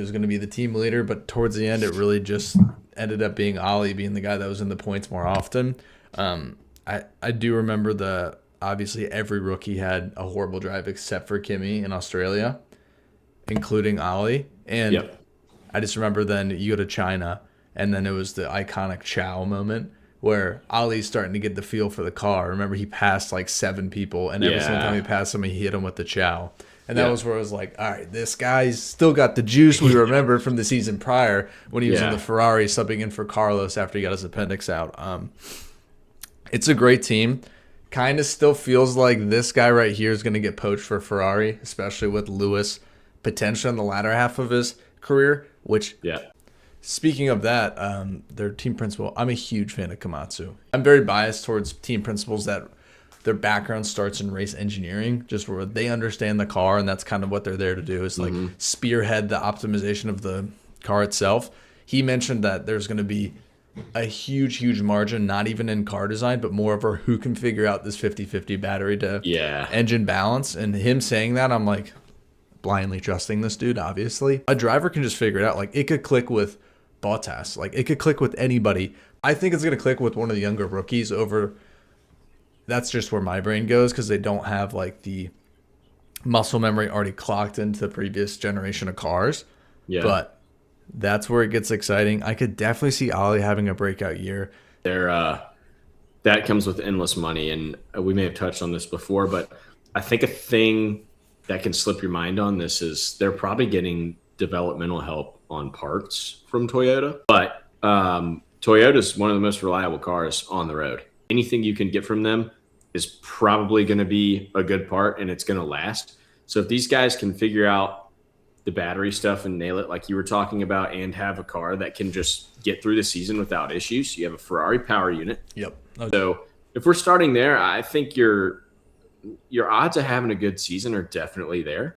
was going to be the team leader, but towards the end, it really just ended up being Ollie being the guy that was in the points more often. I do remember obviously every rookie had a horrible drive except for Kimmy in Australia, including Ollie. And Yep. I just remember then you go to China, and then it was the iconic Chow moment where Ollie's starting to get the feel for the car. Remember, he passed like 7 people, and every single time he Yeah. passed them, he hit him with the Chow. And that was Yep. where I was like, all right, this guy's still got the juice we remember from the season prior when he was in the Yeah. Ferrari subbing in for Carlos after he got his appendix out. It's a great team. Kind of still feels like this guy right here is going to get poached for Ferrari, especially with Lewis potentially in the latter half of his career, which Yeah. speaking of that, their team principal, I'm a huge fan of Komatsu. I'm very biased towards team principals that their background starts in race engineering, just where they understand the car, and that's kind of what they're there to do is like spearhead the optimization of the car itself. He mentioned that there's going to be a huge margin, not even in car design, but more over who can figure out this 50-50 battery to Yeah. engine balance. And him saying that, I'm like blindly trusting this dude, obviously. A driver can just figure it out. Like, it could click with Bottas. Like, it could click with anybody. I think it's going to click with one of the younger rookies over. That's just where my brain goes because they don't have, like, the muscle memory already clocked into the previous generation of cars. Yeah. But that's where it gets exciting. I could definitely see Ollie having a breakout year. That comes with endless money, and we may have touched on this before, but I think a thing that can slip your mind on this is they're probably getting developmental help on parts from Toyota, but Toyota is one of the most reliable cars on the road. Anything you can get from them is probably going to be a good part, and it's going to last. So if these guys can figure out the battery stuff and nail it like you were talking about and have a car that can just get through the season without issues, you have a Ferrari power unit. Yep. So if we're starting there, I think your odds of having a good season are definitely there.